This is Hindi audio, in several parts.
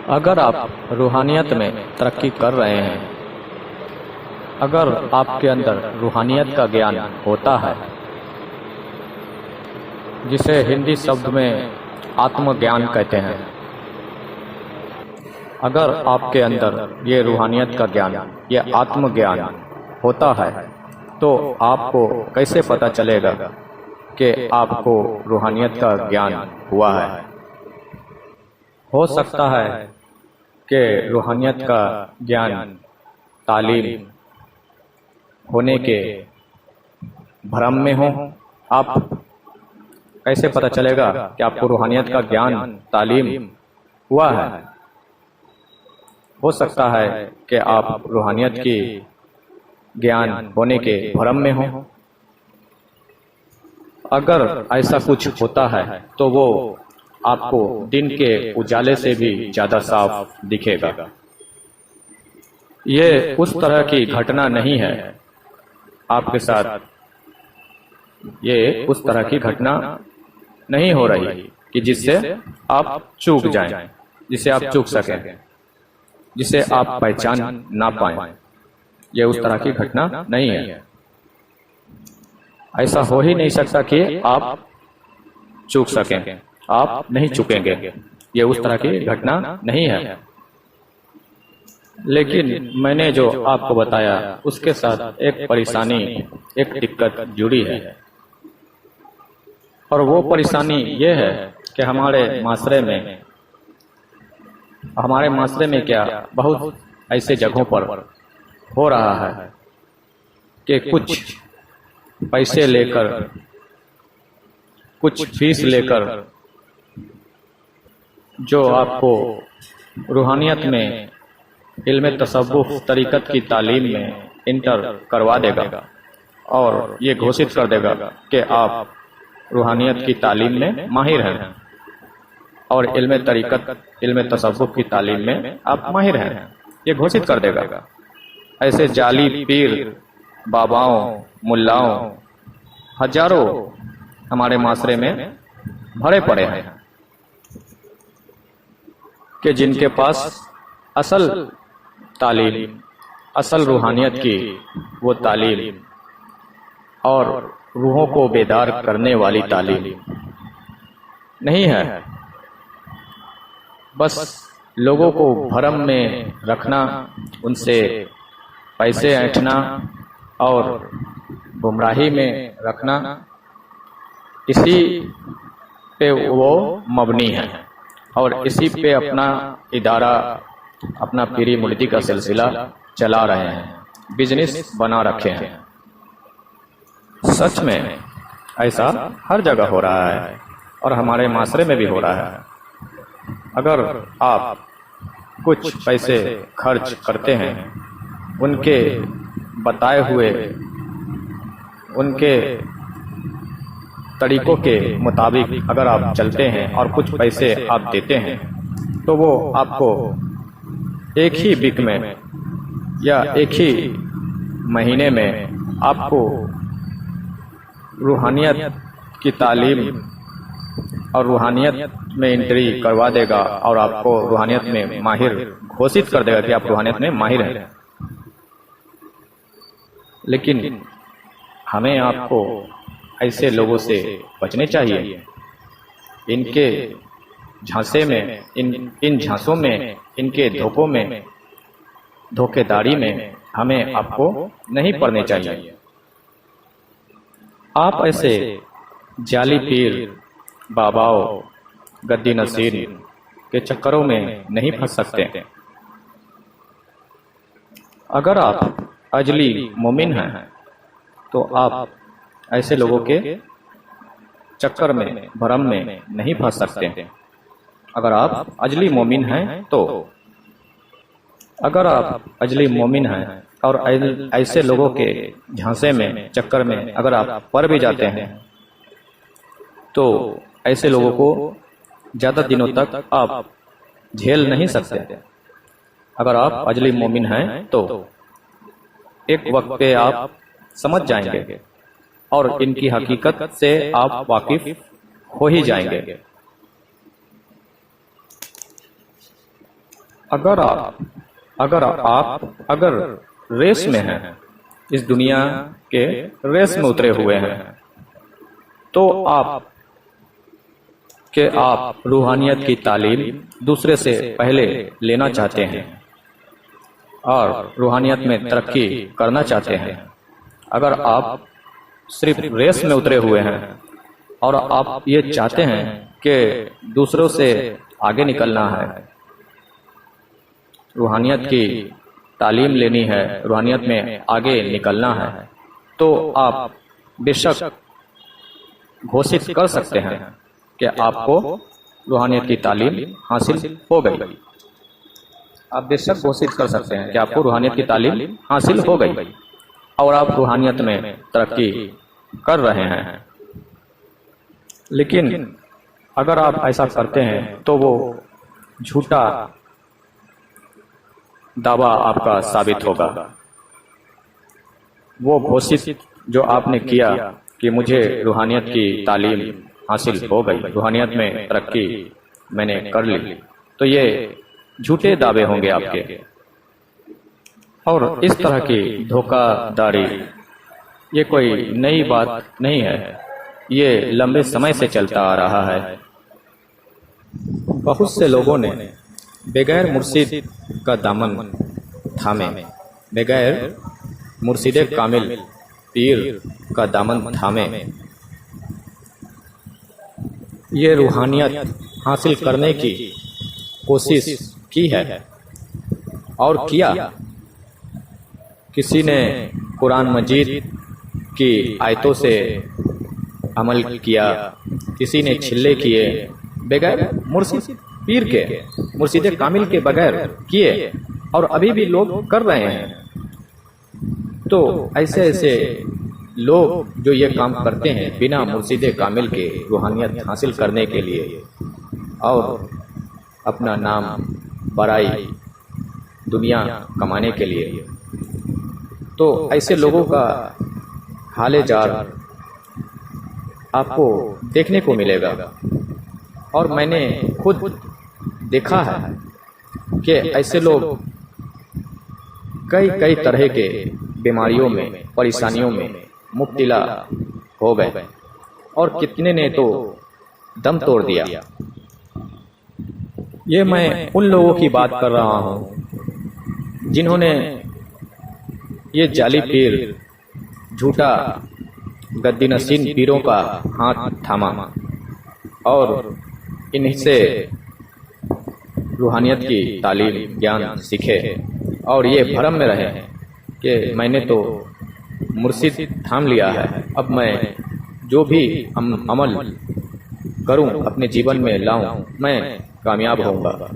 अगर आप रूहानियत में तरक्की कर रहे हैं, अगर आपके अंदर रूहानियत का ज्ञान होता है, जिसे हिंदी शब्द में आत्मज्ञान कहते हैं, अगर आपके अंदर ये रूहानियत का ज्ञान, ये आत्मज्ञान होता है, तो आपको कैसे पता चलेगा कि आपको रूहानियत का ज्ञान हुआ है? हो सकता है कि रूहानियत का ज्ञान तालीम होने के भ्रम में हो। आप कैसे पता चलेगा कि आपको रूहानियत का ज्ञान तालीम हुआ है? हो सकता है कि आप रूहानियत की ज्ञान होने के भ्रम में हो। अगर ऐसा कुछ होता है तो वो आपको दिन के उजाले से भी ज्यादा साफ दिखेगा। ये उस तरह की घटना नहीं है आपके साथ, ये उस तरह की घटना नहीं हो रही कि जिससे आप चूक जाएं, जिसे आप चूक सकें, जिसे आप पहचान ना पाएं। ये उस तरह की घटना नहीं है। ऐसा हो ही नहीं सकता कि आप चूक सकें। आप नहीं चुकेंगे, ये उस तरह की घटना नहीं है। लेकिन मैंने जो आपको बताया उसके साथ एक परेशानी, एक दिक्कत जुड़ी है, और वो परेशानी ये है कि हमारे माशरे में क्या बहुत ऐसे जगहों पर हो रहा है कि कुछ पैसे लेकर, कुछ फीस लेकर जो आपको रूहानियत में, इल्म तसव्वुफ तरीकत की तालीम में इंटर करवा देगा और ये घोषित कर देगा कि आप रूहानियत की तालीम में माहिर हैं और इल्म तरीकत, इल्म तसव्वुफ की तालीम में आप माहिर हैं, ये घोषित कर देगा। ऐसे जाली पीर, बाबाओं, मुल्लाओं हजारों हमारे माशरे में भरे पड़े हैं कि जिनके पास असल तालीम, असल रूहानियत की वो तालीम और रूहों को बेदार करने वाली तालीम नहीं है। बस लोगों को भरम में रखना, उनसे पैसे ऐंठना और गुमराही में रखना, इसी पे वो मबनी है और इसी पे अपना इदारा, अपना पीरी मुरीदी का सिलसिला चला रहे हैं, बिजनेस बना रखे हैं। सच में ऐसा हर जगह हो रहा है और हमारे माशरे में भी हो रहा है। अगर आप कुछ पैसे खर्च करते हैं, उनके बताए हुए, उनके तरीकों के मुताबिक अगर आप चलते हैं और कुछ पैसे आप देते हैं, तो वो आपको एक ही वीक में या एक ही महीने में आपको रूहानियत की तालीम और रूहानियत में एंट्री करवा देगा और आपको रूहानियत में माहिर घोषित कर देगा कि आप रूहानियत में माहिर हैं। लेकिन हमें आपको ऐसे लोगों से बचने चाहिए। इनके झांसे में, इन झांसों में, इनके धोखों में, धोखेदारी में हमें आपको नहीं पड़ने चाहिए। आप ऐसे जाली पीर, बाबाओं, गद्दी नसीर के चक्करों में नहीं फंस सकते। अगर आप अजली मोमिन हैं तो आप ऐसे लोगों के चक्कर में, भरम में नहीं फंस सकते। अगर आप अजली मोमिन हैं तो, अगर आप अजली मोमिन हैं और ऐसे लोगों के झांसे में, चक्कर में अगर आप पड़ भी जाते हैं, तो ऐसे लोगों को ज्यादा दिनों तक आप झेल नहीं सकते। अगर आप अजली मोमिन हैं तो एक वक्त पे आप समझ जाएंगे और इनकी हकीकत से आप वाकिफ हो ही जाएंगे। अगर रेस में हैं, इस दुनिया के रेस में उतरे हुए हैं, तो आप रूहानियत की तालीम दूसरे से पहले लेना चाहते हैं और रूहानियत में तरक्की करना चाहते हैं। अगर आप सिर्फ रेस में उतरे हुए हैं और आप ये चाहते हैं कि दूसरों से आगे निकलना है, रूहानियत की तालीम लेनी है, रूहानियत में आगे निकलना है, तो आप बेशक घोषित कर सकते हैं कि आपको रूहानियत की तालीम हासिल हो गई। आप बेशक घोषित कर सकते हैं कि आपको रूहानियत की तालीम हासिल हो गई और आप रूहानियत में तरक्की कर रहे हैं। लेकिन अगर आप ऐसा करते हैं तो वो झूठा दावा आपका साबित होगा। वो घोषित जो आपने किया कि मुझे रूहानियत की तालीम हासिल हो गई, रूहानियत में तरक्की मैंने कर ली, तो ये झूठे दावे होंगे आपके। और इस तरह की धोखाधड़ी ये कोई नई बात नहीं है, ये लंबे समय से चलता आ रहा है। बहुत से लोगों ने बगैर मुर्शिद का दामन थामे, बगैर मुर्शिद कामिल पीर का दामन थामे ये रूहानियत हासिल करने की कोशिश की है और किया। किसी ने कुरान मजीद की आयतों से अमल किया, किसी ने छिल्ले किए बगैर मुर्शिद पीर के, मुर्शिद कामिल के बगैर किए, और अभी भी लोग कर रहे हैं। तो ऐसे ऐसे लोग जो ये काम करते हैं बिना मुर्शिद कामिल के रूहानियत हासिल करने के लिए और अपना नाम बड़ाई दुनिया कमाने के लिए, तो ऐसे लोगों का हाले जार आपको देखने को मिलेगा। और मैंने खुद देखा है कि ऐसे लोग कई तरह के बीमारियों में, परेशानियों में मुब्तला हो गए और कितने ने तो दम तोड़ दिया। ये मैं उन लोगों की बात कर रहा हूँ जिन्होंने ये जाली पीर, झूठा गद्दी नशीन पीरों का हाथ थामा और इनसे रूहानियत की तालीम ज्ञान सीखे और ये भरम में रहे कि मैंने तो मुर्शिद थाम लिया है, अब मैं जो भी अमल करूं अपने जीवन में लाऊं मैं कामयाब होऊंगा।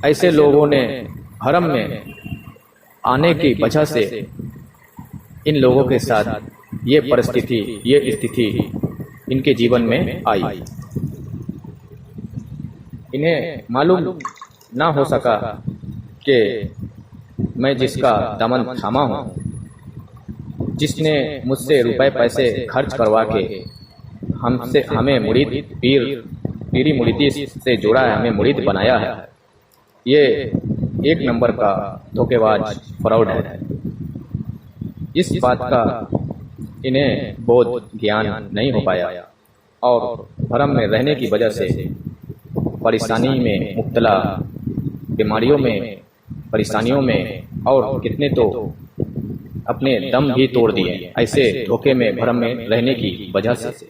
ऐसे लोगों ने भरम में आने की वजह से इन लोगों के साथ ये परिस्थिति, ये स्थिति इनके जीवन में आई। इन्हें मालूम ना हो सका कि मैं जिसका दामन थामा हूँ, जिसने मुझसे रुपए पैसे खर्च करवा के हमें मुरीद पीरी मुरीदी से जोड़ा है, हमें मुरीद बनाया है, ये एक नंबर का धोखेबाज फ्रॉड है। इस बात का इन्हें बोध ज्ञान नहीं हो पाया और भरम में रहने की वजह से परेशानी में मुब्तला, बीमारियों में, परेशानियों में, और कितने तो अपने दम भी तोड़ दिए ऐसे धोखे में, भरम में रहने की वजह से।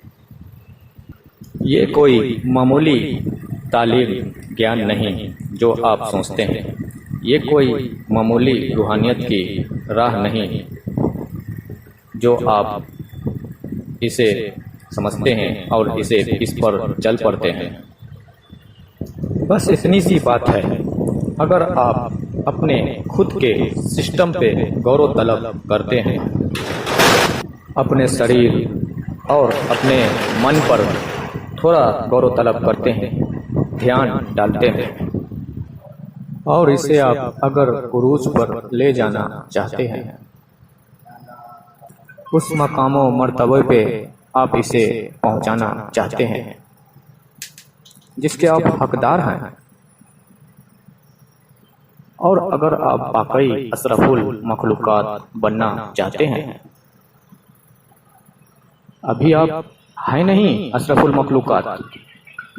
ये कोई मामूली तालीम ज्ञान नहीं जो आप सोचते हैं, ये कोई मामूली रूहानियत की राह नहीं जो आप इसे समझते हैं और इस पर चल पड़ते हैं। बस इतनी सी बात है, अगर आप अपने खुद के सिस्टम पे गौरव तलब करते हैं, अपने शरीर और अपने मन पर थोड़ा गौरव तलब करते हैं, ध्यान डालते हैं और इसे आप अगर उरूज पर ले जाना चाहते हैं, उस मकामों मर्तबे पे आप इसे पहुंचाना चाहते हैं जिसके आप हकदार हैं, और अगर आप वाकई अशरफुल मखलूकात बनना चाहते हैं, अभी आप हैं नहीं अशरफुल मखलूकात,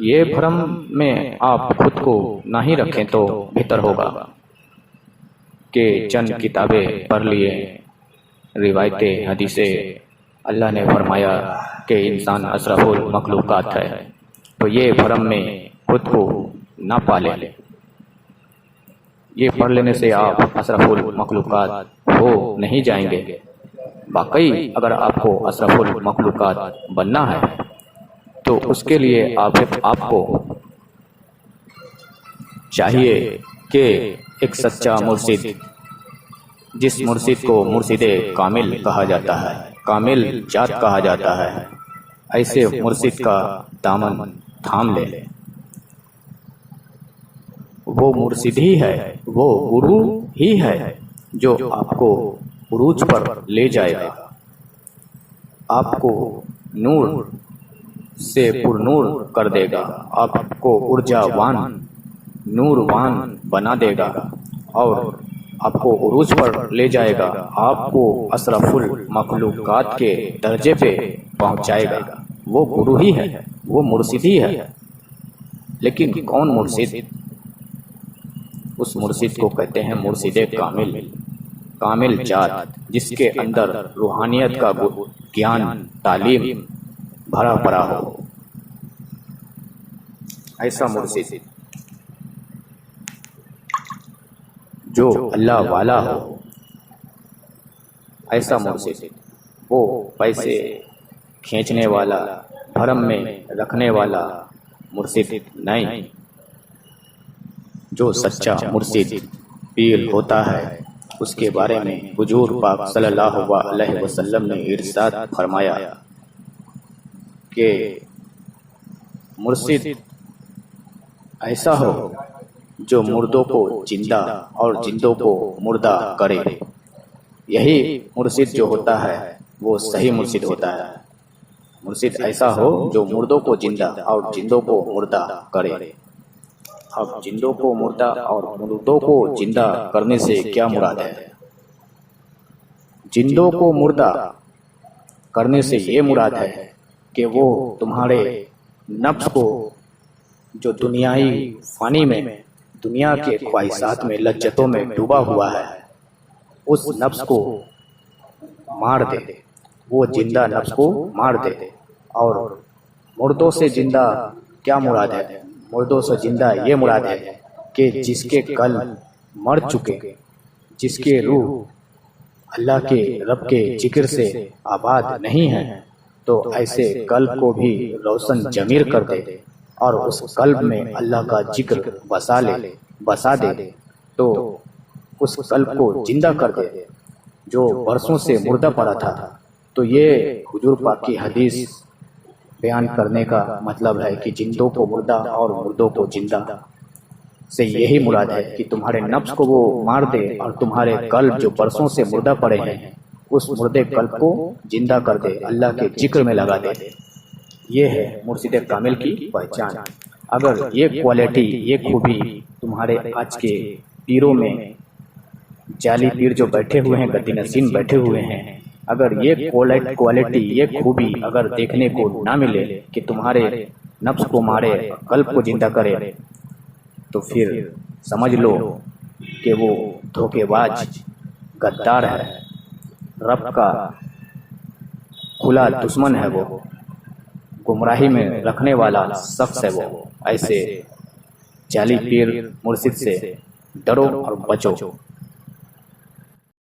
ये भ्रम में आप खुद को नहीं रखें तो बेहतर होगा कि चंद किताबें पढ़ लिए, रिवायतें, हदीसें, अल्लाह ने फरमाया कि इंसान अशरफुल मखलूकात है, तो ये भ्रम में खुद को ना पाले। ये पढ़ लेने से आप अशरफुल मखलूकात हो नहीं जाएंगे। वाकई अगर आपको अशरफुल मखलूकात बनना है तो उसके लिए आपको चाहिए कि एक सच्चा मुर्शिद, जिस मुर्शिद को मुर्शिदे कामिल कहा जाता है, कामिल जात कहा जाता है, ऐसे मुर्शिद का दामन थाम ले। वो मुर्शिद ही है, वो गुरु ही है जो आपको उरूज पर ले जाएगा, आपको नूर से पुरनूर कर देगा, आपको ऊर्जावान नूरवान बना देगा और आपको उरूज पर ले जाएगा, आपको अशरफुल मखलूकात के दर्जे पे पहुंचाएगा। वो गुरु ही है, वो मुर्शिद ही है। लेकिन कौन मुर्शिद? उस मुर्शिद को कहते हैं मुर्शिदे कामिल, कामिल जात, जिसके अंदर रूहानियत का ज्ञान तालीम भरा पड़ा हो। ऐसा मुर्शिद जो अल्लाह वाला हो, ऐसा मुर्शिद, वो पैसे खींचने वाला, भरम में रखने वाला मुर्शिद नहीं। जो सच्चा मुर्शिद पीर होता है उसके बारे में हुजूर पाक सल्लल्लाहु अलैहि वसल्लम ने इरशाद फरमाया कि मुर्शिद ऐसा हो जो मुर्दों को जिंदा और जिंदों को मुर्दा करे। यही मुर्शिद जो होता है वो सही मुर्शिद होता है। मुर्शिद ऐसा हो जो मुर्दों को जिंदा और जिंदों को मुर्दा करे। अब जिंदों को मुर्दा और मुर्दों को जिंदा करने से क्या मुराद है? जिंदों को मुर्दा करने से ये मुराद है कि वो तुम्हारे नफ्स को, जो दुनियाई फानी में, दुनिया के ख्वाहिशात में, लज्जतों में डूबा हुआ है, उस नफ्स को मार दे, वो जिंदा नफ्स को मार दे। और मुर्दों से जिंदा क्या मुराद है? मुर्दों से जिंदा ये मुराद है कि जिसके कल्ब मर चुके, जिसके रूह अल्लाह के रब के जिक्र से आबाद नहीं है, तो ऐसे कल्ब को भी रोशन जमीर कर दे और उस कल्ब में अल्लाह का जिक्र बसा दे, तो उस कल्ब को जिंदा कर दे जो बरसों से मुर्दा पड़ा था। तो ये हुजूर पाक की हदीस बयान करने का मतलब है कि जिंदों को मुर्दा और मुर्दों को जिंदा से यही मुराद है कि तुम्हारे नफ्स को वो मार दे और तुम्हारे कल्ब जो बरसों से मुर्दा पड़े हैं, उस मुर्दे कल्ब को जिंदा कर दे, अल्लाह के जिक्र में लगा दे। ये है मुर्शिद कामिल की पहचान। अगर ये क्वालिटी, ये खूबी तुम्हारे आज के पीरों में, जाली पीर जो बैठे हुए हैं, गद्दी नसीन बैठे हुए हैं, अगर ये क्वालिटी, ये खूबी अगर देखने को ना मिले कि तुम्हारे नफ्स को मारे, कल्ब को जिंदा करे, तो फिर समझ लो कि वो धोखेबाज, गद्दार है, रब का खुला दुश्मन है, वो गुमराही में रखने वाला शख्स है वो। ऐसे जाली पीर मुर्शिद से डरो और बचो।